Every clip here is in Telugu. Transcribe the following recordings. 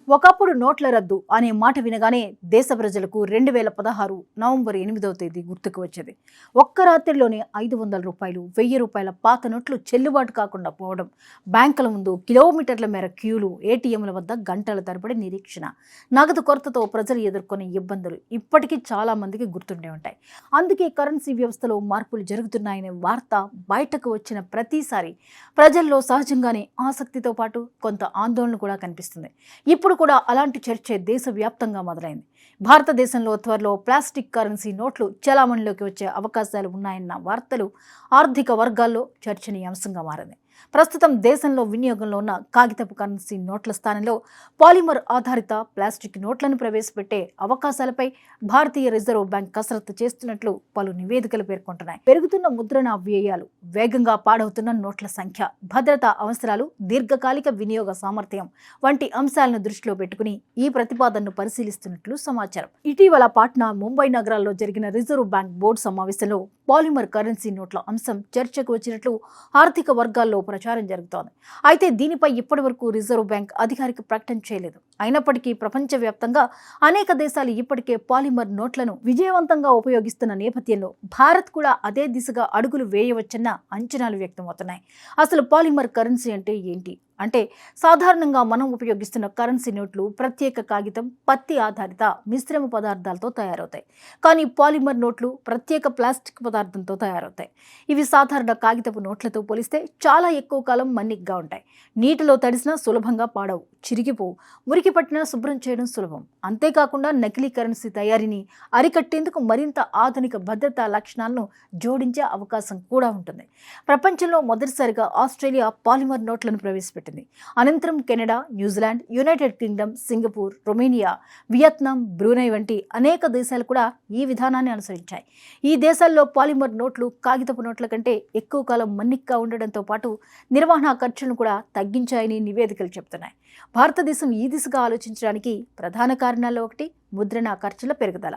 ఒకప్పుడు నోట్ల రద్దు అనే మాట వినగానే దేశ ప్రజలకు 2016 నవంబర్ 8వ తేదీ గుర్తుకు వచ్చేది. ఒక్క రాత్రిలోనే 500 రూపాయలు, 1000 రూపాయల పాత నోట్లు చెల్లుబాటు కాకుండా పోవడం, బ్యాంకుల ముందు కిలోమీటర్ల మేర క్యూలు, ఏటీఎంల వద్ద గంటల తరబడి నిరీక్షణ, నగదు కొరతతో ప్రజలు ఎదుర్కొనే ఇబ్బందులు ఇప్పటికీ చాలా మందికి గుర్తుండే ఉంటాయి. అందుకే కరెన్సీ వ్యవస్థలో మార్పులు జరుగుతున్నాయనే వార్త బయటకు వచ్చిన ప్రతిసారి ప్రజల్లో సహజంగానే ఆసక్తితో పాటు కొంత ఆందోళన కూడా కనిపిస్తుంది. ఇప్పుడు కూడా అలాంటి చర్చ దేశవ్యాప్తంగా మొదలైంది. భారతదేశంలో త్వరలో ప్లాస్టిక్ కరెన్సీ నోట్లు చలామణిలోకి వచ్చే అవకాశాలు ఉన్నాయన్న వార్తలు ఆర్థిక వర్గాల్లో చర్చనీయాంశంగా మారింది. ప్రస్తుతం దేశంలో వినియోగంలో ఉన్న కాగితపు కరెన్సీ నోట్ల స్థానంలో పాలిమర్ ఆధారిత ప్లాస్టిక్ నోట్లను ప్రవేశపెట్టే అవకాశాలపై భారతీయ రిజర్వ్ బ్యాంక్ కసరత్తు చేస్తున్నట్లు పలు నివేదికలు పేర్కొంటున్నాయి. పెరుగుతున్న ముద్రణ వ్యయాలు, వేగంగా పాడవుతున్న నోట్ల సంఖ్య, భద్రతా అవసరాలు, దీర్ఘకాలిక వినియోగ సామర్థ్యం వంటి అంశాలను దృష్టిలో పెట్టుకుని ఈ ప్రతిపాదనను పరిశీలిస్తున్నట్లు సమాచారం. ఇటీవల పాట్నా, ముంబై నగరాల్లో జరిగిన రిజర్వ్ బ్యాంక్ బోర్డు సమావేశంలో పాలిమర్ కరెన్సీ నోట్ల అంశం చర్చకు వచ్చినట్లు ఆర్థిక వర్గాల్లో ప్రచారం జరుగుతోంది. అయితే దీనిపై ఇప్పటి వరకు రిజర్వ్ బ్యాంక్ అధికారిక ప్రకటన చేయలేదు. అయినప్పటికీ ప్రపంచవ్యాప్తంగా అనేక దేశాలు ఇప్పటికే పాలిమర్ నోట్లను విజయవంతంగా ఉపయోగిస్తున్న నేపథ్యంలో భారత్ కూడా అదే దిశగా అడుగులు వేయవచ్చన్న అంచనాలు వ్యక్తమవుతున్నాయి. అసలు పాలిమర్ కరెన్సీ అంటే ఏంటి? అంటే సాధారణంగా మనం ఉపయోగిస్తున్న కరెన్సీ నోట్లు ప్రత్యేక కాగితం, పత్తి ఆధారిత మిశ్రమ పదార్థాలతో తయారవుతాయి. కానీ పాలిమర్ నోట్లు ప్రత్యేక ప్లాస్టిక్ పదార్థంతో తయారవుతాయి. ఇవి సాధారణ కాగితపు నోట్లతో పోలిస్తే చాలా ఎక్కువ కాలం మన్నికగా ఉంటాయి. నీటిలో తడిసినా సులభంగా పాడవు, చిరిగిపోవు, మురికి పట్టినా శుభ్రం చేయడం సులభం. అంతేకాకుండా నకిలీ కరెన్సీ తయారీని అరికట్టేందుకు మరింత ఆధునిక భద్రతా లక్షణాలను జోడించే అవకాశం కూడా ఉంటుంది. ప్రపంచంలో మొదటిసారిగా ఆస్ట్రేలియా పాలిమర్ నోట్లను ప్రవేశపెట్టింది. అనంతరం Canada, New Zealand, United Kingdom, Singapore, Romania, Vietnam, Brunei వంటి అనేక దేశాలు కూడా ఈ విధానాన్ని అనుసరించాయి. ఈ దేశాల్లో పాలిమర్ నోట్లు కాగితపు నోట్ల కంటే ఎక్కువ కాలం మన్నికగా ఉండడంతో పాటు నిర్వహణ ఖర్చులను కూడా తగ్గించాయని నివేదికలు చెబుతున్నాయి. భారతదేశం ఈ దిశగా ఆలోచించడానికి ప్రధాన కారణాల్లో ఒకటి ముద్రణ ఖర్చుల పెరుగుదల.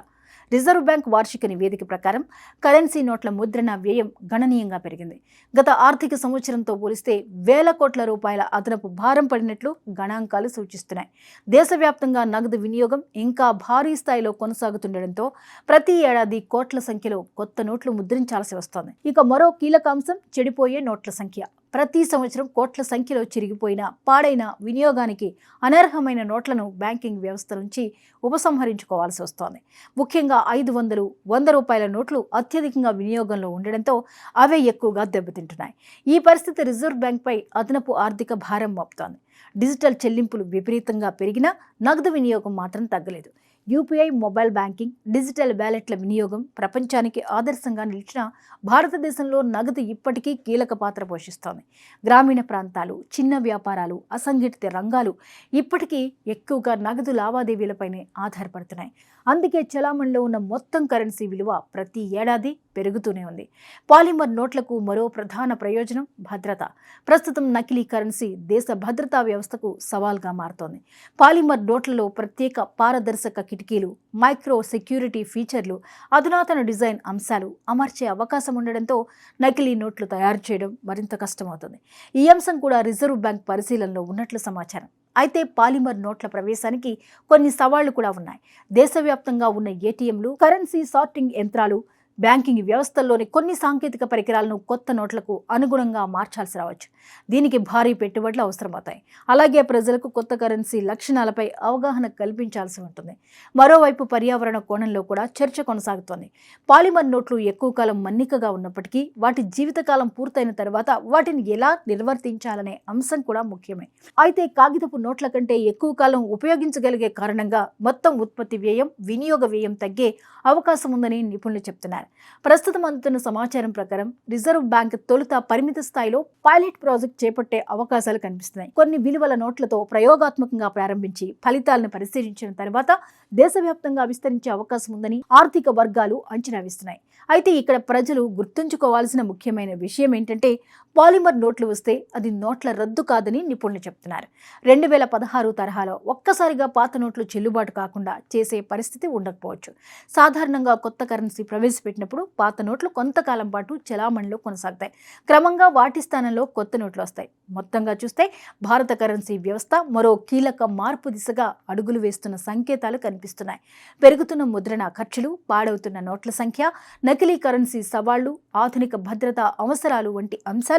రిజర్వ్ బ్యాంక్ వార్షిక నివేదిక ప్రకారం కరెన్సీ నోట్ల ముద్రణ వ్యయం గణనీయంగా పెరిగింది. గత ఆర్థిక సంవత్సరంతో పోలిస్తే వేల కోట్ల రూపాయల అదనపు భారం పడినట్లు గణాంకాలు సూచిస్తున్నాయి. దేశవ్యాప్తంగా నగదు వినియోగం ఇంకా భారీ స్థాయిలో కొనసాగుతుండటంతో ప్రతి ఏడాది కోట్ల సంఖ్యలో కొత్త నోట్లు ముద్రించాల్సి వస్తోంది. ఇక మరో కీలక అంశం చెడిపోయే నోట్ల సంఖ్య. ప్రతి సంవత్సరం కోట్ల సంఖ్యలో చిరిగిపోయిన, పాడైన, వినియోగానికి అనర్హమైన నోట్లను బ్యాంకింగ్ వ్యవస్థ నుంచి ఉపసంహరించుకోవాల్సి వస్తోంది. ముఖ్యంగా 500, 100 రూపాయల నోట్లు అత్యధికంగా వినియోగంలో ఉండడంతో అవే ఎక్కువగా దెబ్బతింటున్నాయి. ఈ పరిస్థితి రిజర్వ్ బ్యాంక్పై అదనపు ఆర్థిక భారం మోపుతోంది. డిజిటల్ చెల్లింపులు విపరీతంగా పెరిగినా నగదు వినియోగం మాత్రం తగ్గలేదు. యూపీఐ, మొబైల్ బ్యాంకింగ్, డిజిటల్ వ్యాలెట్ల వినియోగం ప్రపంచానికి ఆదర్శంగా నిలిచిన భారతదేశంలో నగదు ఇప్పటికీ కీలక పాత్ర పోషిస్తోంది. గ్రామీణ ప్రాంతాలు, చిన్న వ్యాపారాలు, అసంఘటిత రంగాలు ఇప్పటికీ ఎక్కువగా నగదు లావాదేవీలపైనే ఆధారపడుతున్నాయి. అందుకే చలామణిలో ఉన్న మొత్తం కరెన్సీ విలువ ప్రతి ఏడాది పెరుగుతూనే ఉంది. పాలిమర్ నోట్లకు మరో ప్రధాన ప్రయోజనం భద్రత. ప్రస్తుతం నకిలీ కరెన్సీ దేశ భద్రతా వ్యవస్థకు సవాల్గా మారుతోంది. పాలిమర్ నోట్లలో ప్రత్యేక పారదర్శక కిటికీలు, మైక్రో సెక్యూరిటీ ఫీచర్లు, అధునాతన డిజైన్ అంశాలు అమర్చే అవకాశం ఉండడంతో నకిలీ నోట్లు తయారు చేయడం మరింత కష్టమవుతుంది. ఈ అంశం కూడా రిజర్వ్ బ్యాంక్ పరిశీలనలో ఉన్నట్లు సమాచారం. అయితే పాలిమర్ నోట్ల ప్రవేశానికి కొన్ని సవాళ్లు కూడా ఉన్నాయి. దేశవ్యాప్తంగా ఉన్న ఏటీఎంలు, కరెన్సీ సార్టింగ్ యంత్రాలు, బ్యాంకింగ్ వ్యవస్థల్లోని కొన్ని సాంకేతిక పరికరాలను కొత్త నోట్లకు అనుగుణంగా మార్చాల్సి రావచ్చు. దీనికి భారీ పెట్టుబడులు అవసరమవుతాయి. అలాగే ప్రజలకు కొత్త కరెన్సీ లక్షణాలపై అవగాహన కల్పించాల్సి ఉంటుంది. మరోవైపు పర్యావరణ కోణంలో కూడా చర్చ కొనసాగుతోంది. పాలిమర్ నోట్లు ఎక్కువ కాలం మన్నికగా ఉన్నప్పటికీ వాటి జీవితకాలం పూర్తయిన తర్వాత వాటిని ఎలా నిర్వర్తించాలనే అంశం కూడా ముఖ్యమే. అయితే కాగితపు నోట్ల కంటే ఎక్కువ కాలం ఉపయోగించగలిగే కారణంగా మొత్తం ఉత్పత్తి వ్యయం, వినియోగ వ్యయం తగ్గే అవకాశం ఉందని నిపుణులు చెప్తున్నారు. ప్రస్తుతం అందుతున్న సమాచారం ప్రకారం రిజర్వ్ బ్యాంక్ తొలుత పరిమిత స్థాయిలో పైలట్ ప్రాజెక్ట్ చేపట్టే అవకాశాలు కనిపిస్తున్నాయి. కొన్ని విలువల నోట్లతో ప్రయోగాత్మకంగా ప్రారంభించి ఫలితాలను పరిశీలించిన తర్వాత దేశవ్యాప్తంగా విస్తరించే అవకాశం ఉందని ఆర్థిక వర్గాలు అంచనా వేస్తున్నాయి. అయితే ఇక్కడ ప్రజలు గుర్తుంచుకోవాల్సిన ముఖ్యమైన విషయం ఏంటంటే పాలిమర్ నోట్లు వస్తే అది నోట్ల రద్దు కాదని నిపుణులు చెప్తున్నారు. 2016 తరహాలో ఒక్కసారిగా పాత నోట్లు చెల్లుబాటు కాకుండా చేసే పరిస్థితి ఉండకపోవచ్చు. సాధారణంగా కొత్త కరెన్సీ ప్రవేశపెట్టినప్పుడు పాత నోట్లు కొంతకాలం పాటు చెలామణిలో కొనసాగుతాయి. క్రమంగా వాటి స్థానంలో కొత్త నోట్లు వస్తాయి. మొత్తంగా చూస్తే భారత కరెన్సీ వ్యవస్థ మరో కీలక మార్పు దిశగా అడుగులు వేస్తున్న సంకేతాలు కనిపిస్తున్నాయి. పెరుగుతున్న ముద్రణ ఖర్చులు, పాడవుతున్న నోట్ల సంఖ్య, నకిలీ కరెన్సీ సవాళ్లు, ఆధునిక భద్రతా అవసరాలు వంటి అంశాలు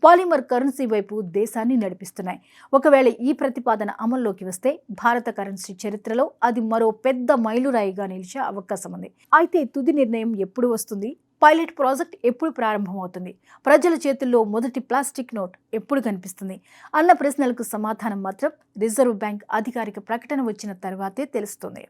పాలిమర్ కరెన్సీ వైపు దేశాన్ని నడిపిస్తున్నాయి. ఒకవేళ ఈ ప్రతిపాదన అమల్లోకి వస్తే భారత కరెన్సీ చరిత్రలో అది మరో పెద్ద మైలురాయిగా నిలిచే అవకాశం ఉంది. అయితే తుది నిర్ణయం ఎప్పుడు వస్తుంది? పైలట్ ప్రాజెక్ట్ ఎప్పుడు ప్రారంభమవుతుంది? ప్రజల చేతుల్లో మొదటి ప్లాస్టిక్ నోట్ ఎప్పుడు కనిపిస్తుంది అన్న ప్రశ్నలకు సమాధానం మాత్రం రిజర్వ్ బ్యాంక్ అధికారిక ప్రకటన వచ్చిన తర్వాతే తెలుస్తుంది.